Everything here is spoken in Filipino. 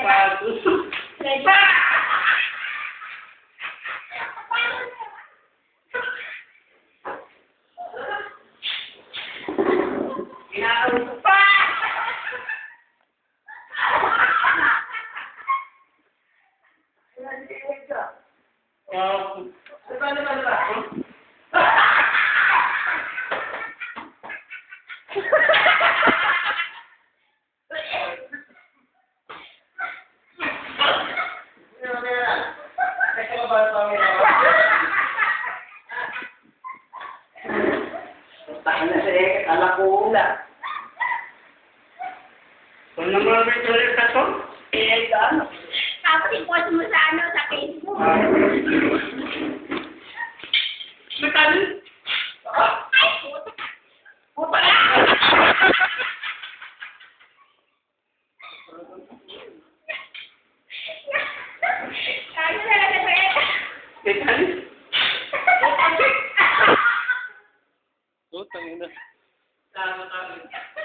sapatos. Ginagawa pa! Tahan na sa eket, ala ko ula. Kung naman may tuloy ka to, eh, ano? Tapos i-post mo sa sa Facebook. Matali? Ay, puta. Puta! Kaya talaga ba yan? Matali? Oh, tangina. Tama, tama.